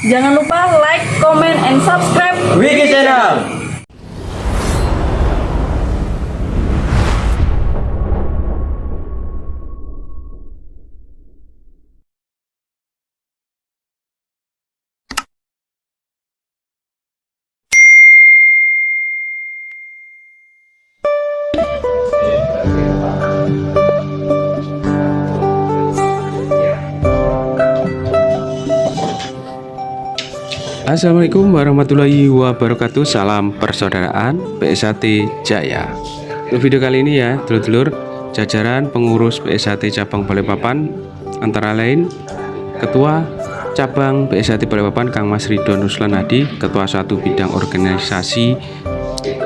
Jangan lupa like, comment, and subscribe Wiki Channel. Assalamualaikum warahmatullahi wabarakatuh. Salam persaudaraan PSAT Jaya. Untuk video kali ini ya, dulur-dulur, jajaran pengurus PSAT cabang Balikpapan antara lain Ketua Cabang PSAT Balikpapan Kang Mas Ridwan Ruslan Hadi, Ketua 1 Bidang Organisasi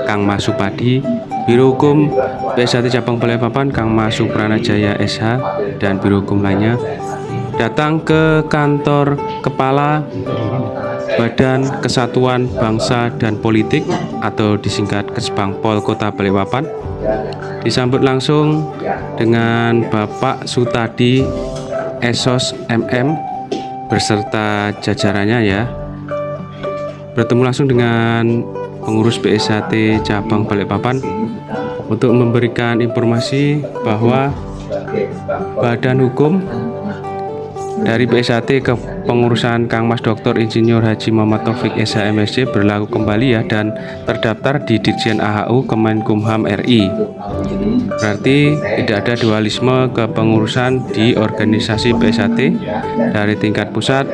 Kang Mas Supadi, Biro Hukum PSAT cabang Balikpapan Kang Mas Suprana Jaya SH, dan Biro Hukum lainnya datang ke kantor Kepala Badan Kesatuan Bangsa dan Politik atau disingkat Kesbangpol Kota Balikpapan, disambut langsung dengan Bapak Sutadi Esos MM beserta jajarannya ya. Bertemu langsung dengan pengurus PSAT cabang Balikpapan untuk memberikan informasi bahwa Badan Hukum dari PSAT ke pengurusan Kang Mas Dr. Insinyur Haji Muhammad Taufik SH MSc berlaku kembali ya, dan terdaftar di Ditjen AHU Kemenkumham RI. Berarti tidak ada dualisme kepengurusan di organisasi PSAT dari tingkat pusat,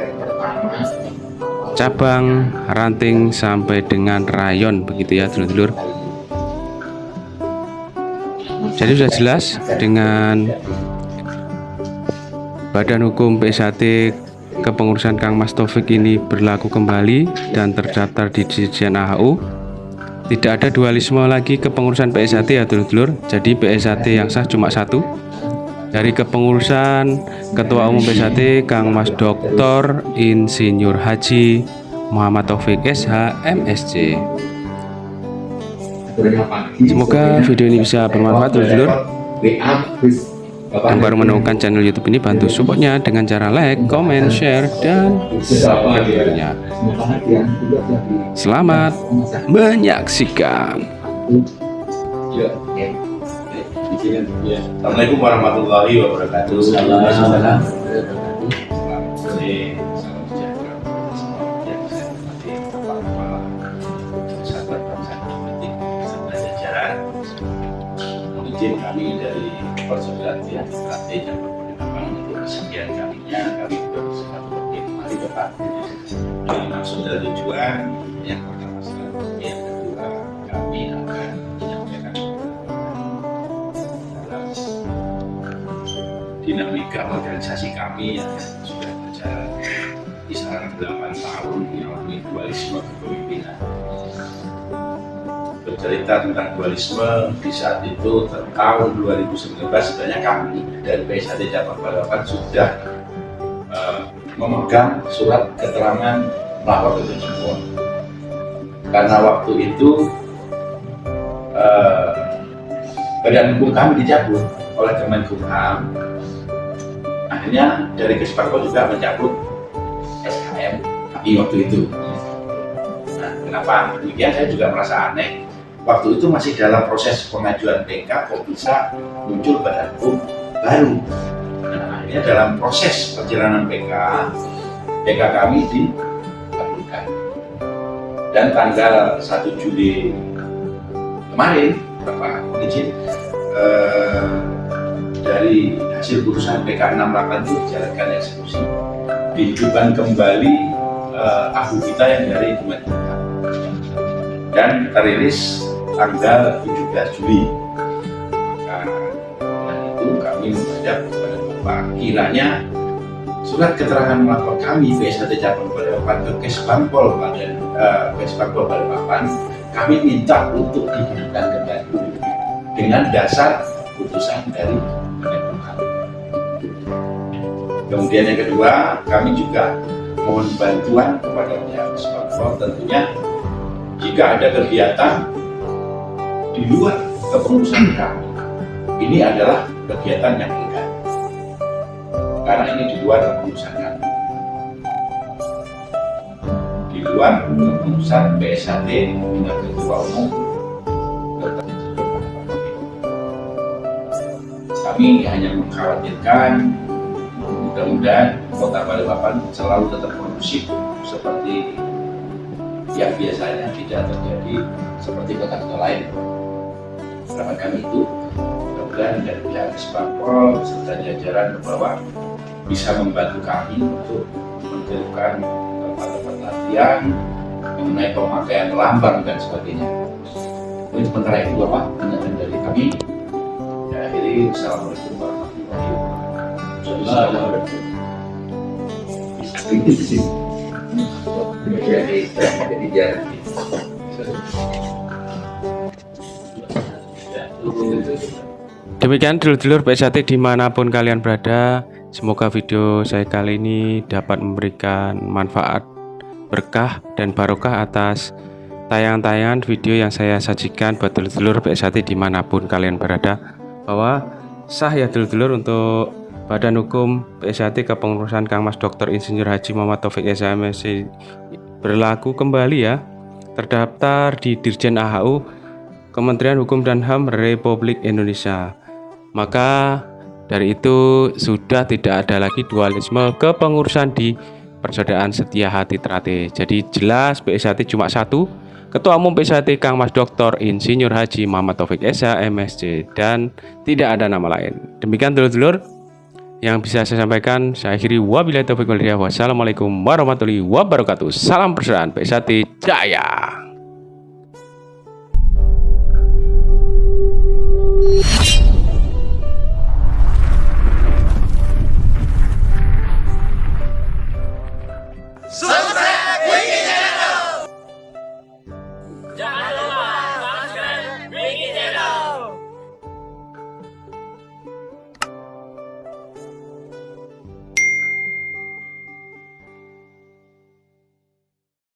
cabang, ranting sampai dengan rayon, begitu ya dulur-dulur. Jadi sudah jelas dengan Badan Hukum PSAT kepengurusan Kang Mas Taufik ini berlaku kembali dan terdaftar di Ditjen AHU. Tidak ada dualisme lagi kepengurusan PSAT ya dulur-dulur. Jadi PSAT yang sah cuma satu. Dari kepengurusan Ketua Umum PSAT Kang Mas Dr. Insinyur Haji Muhammad Taufik SH MSc. Semoga video ini bisa bermanfaat dulur-dulur. Yang baru menemukan channel YouTube ini, bantu supportnya dengan cara like, comment, share, dan subscribe-nya. Selamat menyaksikan. Assalamualaikum warahmatullahi wabarakatuh. Izin kami dari persoalan yang PSAT dan beberapa untuk kesekian kalinya kami bersikap seperti kembali Bapak. Ini maksud dan tujuan yang pertama sekali, yang kedua kami akan menyampaikan dalam dinamika organisasi kami yang sudah berjalan kisaran 8 tahun melalui dualisme kepemimpinan. Bercerita tentang dualisme di saat itu tahun 2019 sebenarnya kami dari PSAT cabang Balikpapan sudah memegang surat keterangan melapor ke Jempol, karena waktu itu badan hukum kami dicabut oleh Kemenkumham. Akhirnya dari Kesbangpol juga mencabut SKM kami waktu itu. Nah, kenapa demikian? Saya juga merasa aneh. Waktu itu masih dalam proses pengajuan PK, kok bisa muncul badan hukum baru. Nah, akhirnya dalam proses perjalanan PK kami dikabulkan. Dan tanggal 1 Juli kemarin, Bapak izin dari hasil putusan PK 68 itu dijalankan eksekusi, dihidupkan kembali AHU kita yang dari Kemenkumham dan terilis tanggal 17 Juli. Maka dengan itu kami menghadap kepada Bapak, kiranya surat keterangan melapor kami PSAT cabang Balikpapan ke Kesbangpol Balikpapan, kami minta untuk dihidupkan kembali dengan dasar putusan dari Kemenkumham. Kemudian yang kedua, kami juga mohon bantuan kepada pihak Kesbangpol, tentunya jika ada kegiatan di luar kepengurusan kami, ini adalah kegiatan yang legal, karena ini di luar kepengurusan kami. pembaruan kepengurusan PSHT dengan Ketua Umum Dr. Kami hanya mengkhawatirkan mudah-mudahan Kota Balikpapan selalu tetap kondusif seperti yang biasanya, tidak terjadi seperti kota-kota lain. Harapan kami itu mudah-mudahan dari pihak Dispapol serta jajaran bawah bisa membantu kami untuk menentukan tempat-tempat latihan mengenai pemakaian lambang dan sebagainya. Ini sementara itu Bapak pernyataan dari kami. Ya, akhiri Assalamualaikum warahmatullahi wabarakatuh. Demikian dulur-dulur PSHT dimanapun kalian berada. Semoga video saya kali ini dapat memberikan manfaat, berkah, dan barokah atas tayangan-tayangan video yang saya sajikan buat dulur-dulur PSHT dimanapun kalian berada. Bahwa sah ya dulur-dulur untuk Badan Hukum PSHT Kepengurusan Kang Mas Dr. Insinyur Haji Muhammad Taufik SH MSc berlaku kembali ya. Terdaftar di Dirjen AHU Kementerian Hukum dan HAM Republik Indonesia. Maka dari itu sudah tidak ada lagi dualisme kepengurusan di Persaudaraan Setia Hati Trate. Jadi jelas PSHT cuma satu, Ketua Umum PSHT Kang Mas Dr. Insinyur Haji Muhammad Taufik SH MSc, dan tidak ada nama lain. Demikian dulur-dulur yang bisa saya sampaikan. Saya akhiri, wabillahi taufiq wal hidayah. Wassalamualaikum warahmatullahi wabarakatuh. Salam persaudaraan PSHT Jaya.